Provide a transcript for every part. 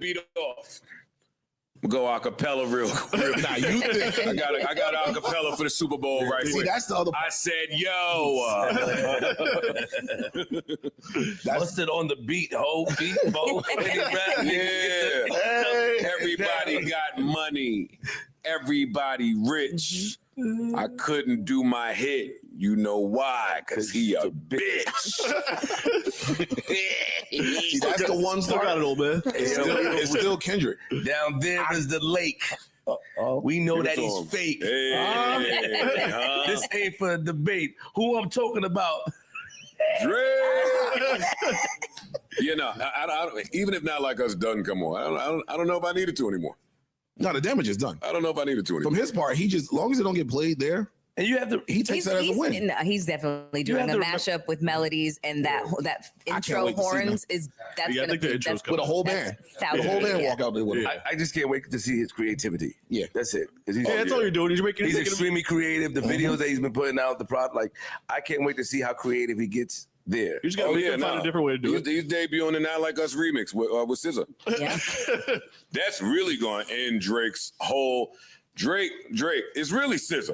beat off. Go acapella real quick. Nah, you think I got acapella for the Super Bowl right See, quick. that's the other I said, yo. That's it on the beat, whole beat, both. Yeah. Everybody got money. Everybody rich. I couldn't do my hit. You know why? Because he a bitch. See, that's the one Still part. got it, old man. It's still Kendrick. Down there is the lake. We know that he's fake. Hey, This ain't for a debate. Who I'm talking about? Dre. You know, I even if Not Like Us doesn't come on, I don't know if I need it to anymore. No, the damage is done. I don't know if I need it to anymore. From his part, he just, as long as it don't get played there, And you have to. he takes that as a win. He's definitely doing a mashup with melodies, and that intro wait to see horns is that's Yeah, I gonna think the be intro's that's with a whole band. The whole band walk out there with him. I just can't wait to see his creativity. Yeah. That's it. 'Cause he's, Yeah, that's all you're doing. You're making. He's making extremely creative. The videos that he's been putting out, the prop, like I can't wait to see how creative he gets there. You just gotta make him find a different way to do it. He's debuting the Not Like Us remix with SZA. Yeah. That's really going to end Drake's whole Drake. It's really SZA.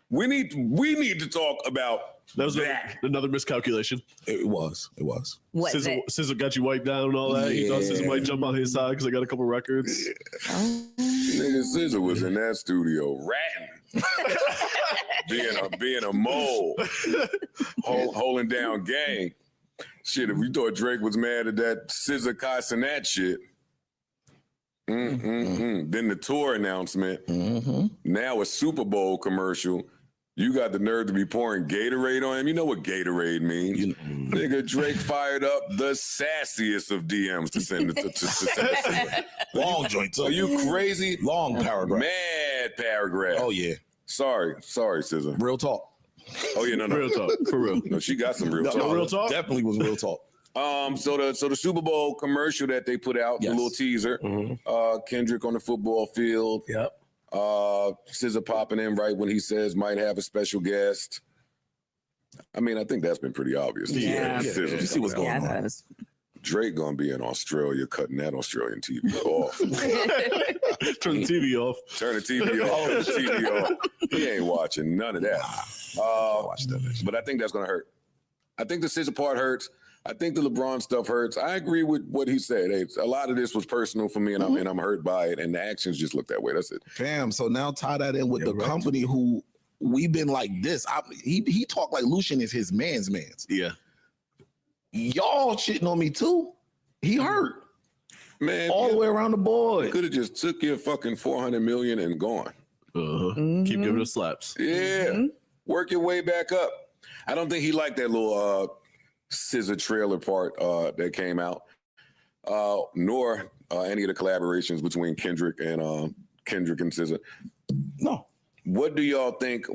We need to talk about That was that. another miscalculation. It was. What? SZA got you wiped down and all that. He thought SZA might jump on his side because I got a couple records. Nigga, SZA was in that studio ratting, being a mole, holding down gang. Shit, if we thought Drake was mad at that SZA cussing that shit. Then the tour announcement. Now a Super Bowl commercial. You got the nerve to be pouring Gatorade on him. You know what Gatorade means. Nigga, Drake fired up the sassiest of DMs to send it to send it. Long joint, too. Are you crazy? Long paragraph. Mad paragraph. Oh, yeah. Sorry, SZA. Real talk. Oh, yeah, no. Real talk, for real. No, she got some real talk. No, real talk? Definitely was real talk. So the Super Bowl commercial that they put out, the little teaser, Kendrick on the football field. Yep. SZA popping in right when he says might have a special guest. I mean, I think that's been pretty obvious. Yeah. SZA's You see what's coming going out. on. That was, Drake gonna be in Australia cutting that Australian TV off. Turn the TV off. Turn the TV off. The TV off. He ain't watching none of that. Watch that. But I think that's gonna hurt. I think the SZA part hurts. I think the LeBron stuff hurts. I agree with what he said. Hey, a lot of this was personal for me, and I'm hurt by it. And the actions just look that way. That's it. Fam, so now tie that in with the company who we've been like this. He talked like Lucian is his man's. Yeah. Y'all shitting on me too. He hurt. Man, All the way around the board. could have just took your fucking $400 million and gone. Keep giving us slaps. Yeah, work your way back up. I don't think he liked that little SZA trailer part that came out, nor any of the collaborations between Kendrick and SZA. No. What do y'all think?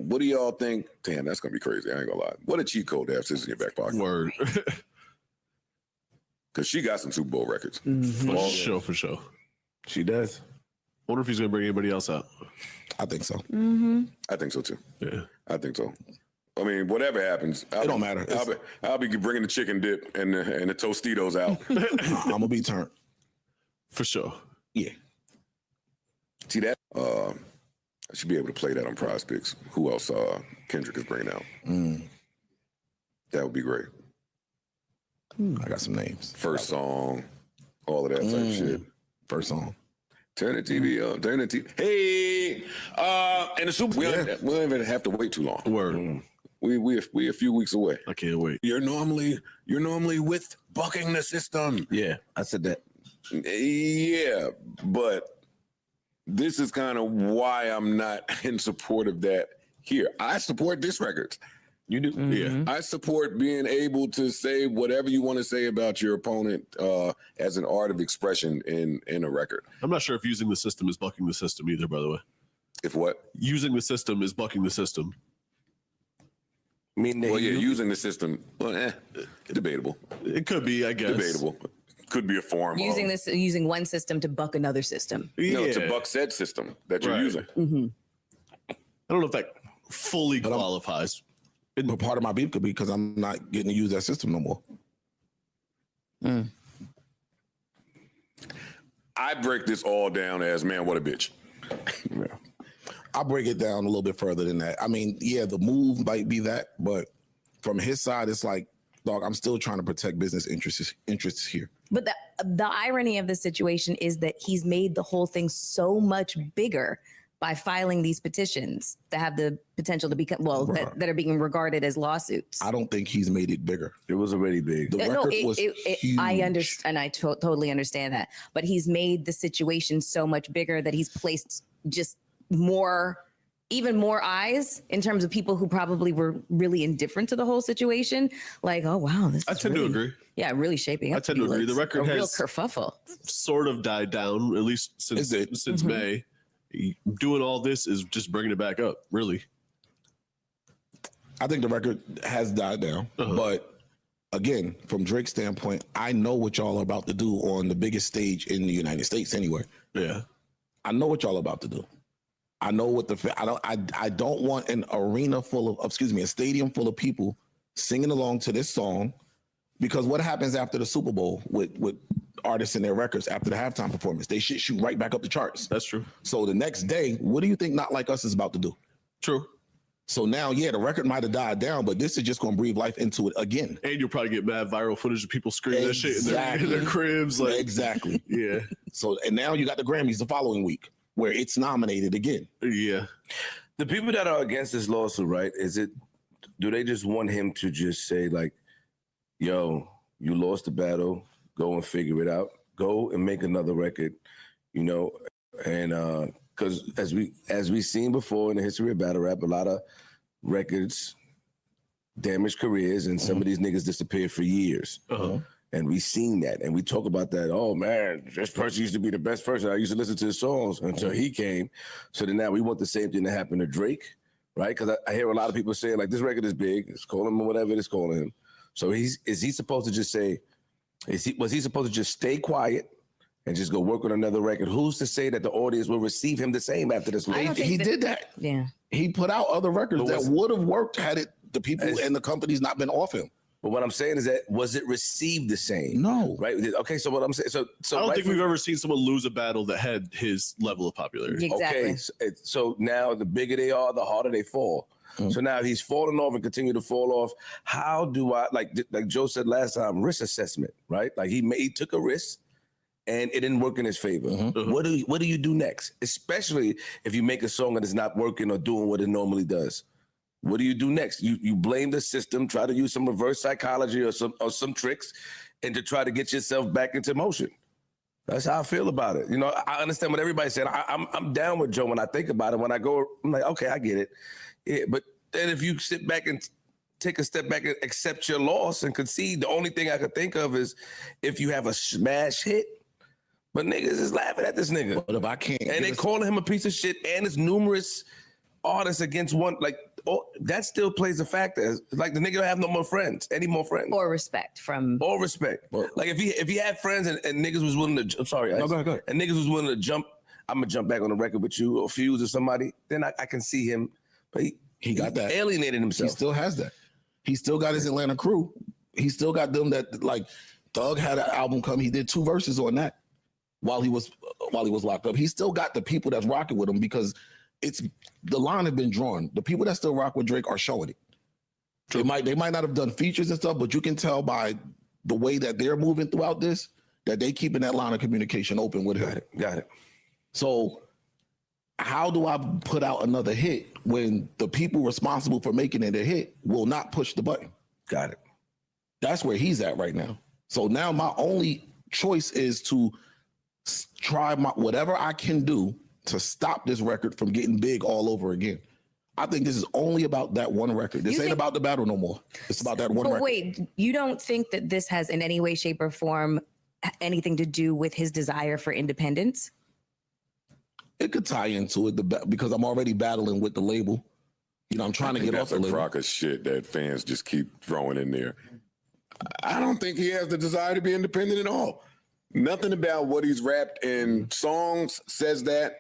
Damn, that's gonna be crazy. I ain't gonna lie. What a cheat code to have SZA in your back pocket. Word. Because she got some Super Bowl records. For sure. She does. Wonder if he's gonna bring anybody else out. I think so. I think so too. Yeah. I think so. I mean, whatever happens, It don't matter. I'll be bringing the chicken dip and the Tostitos out. I'm gonna be turned. For sure. Yeah. See that? I should be able to play that on Prize Picks. Who else Kendrick is bringing out? That would be great. I got some names. First song, all of that type shit. First song. Turn the TV up. Turn the TV. Hey, and the Super. We don't even have to wait too long. Word. We a few weeks away. I can't wait. You're normally with bucking the system. Yeah, I said that. Yeah, but this is kind of why I'm not in support of that here. I support diss records. You do? Yeah. I support being able to say whatever you want to say about your opponent as an art of expression in a record. I'm not sure if using the system is bucking the system either, by the way. If what? Using the system is bucking the system. Well, yeah, using the system, well, debatable. It could be, I guess. Debatable. Could be a form using one system to buck another system. No, it's a buck said system that you're using. I don't know if that fully qualifies. But part of my beef could be because I'm not getting to use that system no more. I break this all down as, man, what a bitch. Yeah. I'll break it down a little bit further than that. I mean, yeah, the move might be that, but from his side, it's like, dog, I'm still trying to protect business interests here. But the irony of the situation is that he's made the whole thing so much bigger by filing these petitions that have the potential to become, that are being regarded as lawsuits. I don't think he's made it bigger. It was already big. The record was huge. I understand. I totally understand that. But he's made the situation so much bigger that he's placed just even more eyes in terms of people who probably were really indifferent to the whole situation. Like, oh, wow. I tend to agree. Yeah, really shaping up. I tend to agree. The record a real has kerfuffle. sort of died down, at least since May. Doing all this is just bringing it back up, really. I think the record has died down, but again, from Drake's standpoint, I know what y'all are about to do on the biggest stage in the United States anyway. Yeah. I know what y'all are about to do. I know what I don't want an arena full of, a stadium full of people singing along to this song, because what happens after the Super Bowl with artists and their records after the halftime performance? They shoot right back up the charts. That's true. So the next day, what do you think Not Like Us is about to do? True. So now, yeah, the record might have died down, but this is just going to breathe life into it again. And you'll probably get mad viral footage of people screaming that shit in their cribs. Like, exactly. Yeah. So, and now you got the Grammys the following week where it's nominated again. Yeah. The people that are against this lawsuit, right? Do they just want him to just say like, yo, you lost the battle, go and figure it out, go and make another record, and because as we've seen before in the history of battle rap, a lot of records damage careers, and some of these niggas disappeared for years. And we've seen that, and we talk about that. Oh man, this person used to be the best person. I used to listen to his songs until he came. So then now we want the same thing to happen to Drake, right? Because I hear a lot of people saying like, this record is big. It's calling him whatever it's calling him. So is he supposed to just say? Was he supposed to just stay quiet and just go work on another record? Who's to say that the audience will receive him the same after this? He did that. Yeah. He put out other records that would have worked had the people and the companies not been off him. But what I'm saying is that, was it received the same? No. Right? Okay, so what I'm saying, so I don't think we've ever seen someone lose a battle that had his level of popularity. Exactly. Okay, so now the bigger they are, the harder they fall. So now he's falling off and continue to fall off. How do I, like Joe said last time, risk assessment, right? Like he took a risk and it didn't work in his favor. What do you do next? Especially if you make a song that is not working or doing what it normally does. What do you do next? You blame the system, try to use some reverse psychology or some tricks, and to try to get yourself back into motion. That's how I feel about it. I understand what everybody said. I'm down with Joe when I think about it. When I go, I'm like, okay, I get it. Yeah, but then if you sit back and take a step back and accept your loss and concede, the only thing I could think of is if you have a smash hit. But niggas is laughing at this nigga. But if I can't, and they calling him a piece of shit, and it's numerous artists against one, like, that still plays a factor. Like the nigga don't have no more friends, any more friends. Or respect from. Or respect. Like if he had friends and niggas was willing to, I'm sorry. No, go ahead. And niggas was willing to jump, I'm gonna jump back on the record with you or Fuse or somebody, then I can see him. But he got that. Alienated himself. He still has that. He still got his Atlanta crew. He still got them that, like, Thug had an album come. He did 2 verses on that while he was locked up. He still got the people that's rocking with him because the line has been drawn. The people that still rock with Drake are showing it. They might not have done features and stuff, but you can tell by the way that they're moving throughout this that they keeping that line of communication open with him. Got it. So how do I put out another hit when the people responsible for making it a hit will not push the button? Got it. That's where he's at right now. So now my only choice is to try whatever I can do to stop this record from getting big all over again. I think this is only about that one record. This ain't about the battle no more. It's about that one record. But wait, you don't think that this has in any way, shape, or form anything to do with his desire for independence? It could tie into it because I'm already battling with the label. I'm trying to get off the label. That's a crock of shit that fans just keep throwing in there. I don't think he has the desire to be independent at all. Nothing about what he's rapped in songs says that.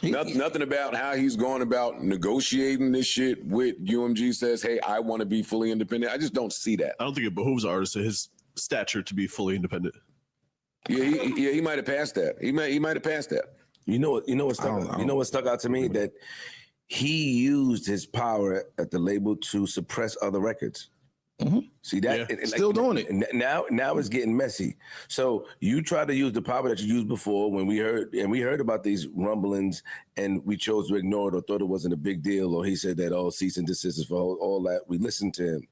Nothing about how he's going about negotiating this shit with UMG says, hey, I want to be fully independent. I just don't see that. I don't think it behooves an artist of his stature to be fully independent. Yeah, he might have passed that. He might have passed that. You know what stuck out to me? That he used his power at the label to suppress other records. See that? Yeah. Still doing it. Now it's getting messy. So you try to use the power that you used before when we heard about these rumblings and we chose to ignore it or thought it wasn't a big deal, or he said that, oh, cease and desist is for all that. We listened to him.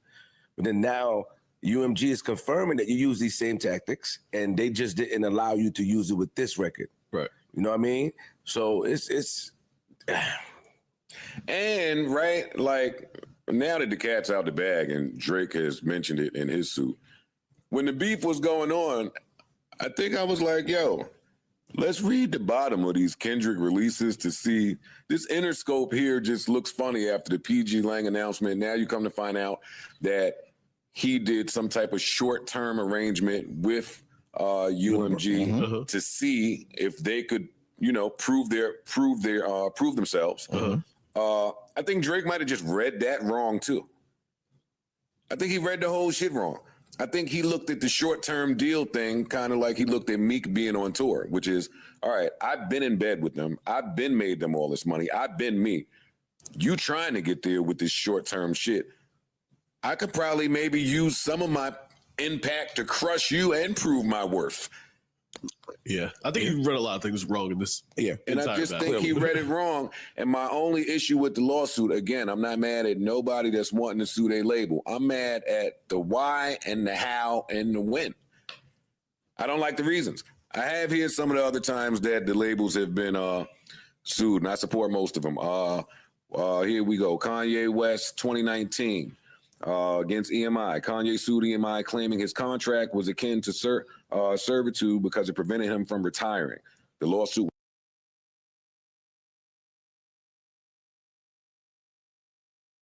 But then now UMG is confirming that you use these same tactics and they just didn't allow you to use it with this record. Right. You know what I mean? So it's And right, like now that the cat's out the bag and Drake has mentioned it in his suit, when the beef was going on, I think I was like, yo, let's read the bottom of these Kendrick releases to see this Interscope here just looks funny after the PG Lang announcement. Now you come to find out that he did some type of short-term arrangement with UMG to see if they could, prove themselves. I think Drake might have just read that wrong too. I think he read the whole shit wrong. I think he looked at the short-term deal thing kind of like he looked at Meek being on tour, which is, all right, I've been in bed with them. I've been made them all this money. I've been me. You trying to get there with this short-term shit. I could probably maybe use some of my impact to crush you and prove my worth. Yeah, I think you read a lot of things wrong in this. Yeah, and I just think he read it wrong. And my only issue with the lawsuit, again, I'm not mad at nobody that's wanting to sue their label. I'm mad at the why and the how and the when. I don't like the reasons. I have here some of the other times that the labels have been sued, and I support most of them. Here we go. Kanye West, 2019. Against EMI. Kanye sued EMI claiming his contract was akin to servitude because it prevented him from retiring. The lawsuit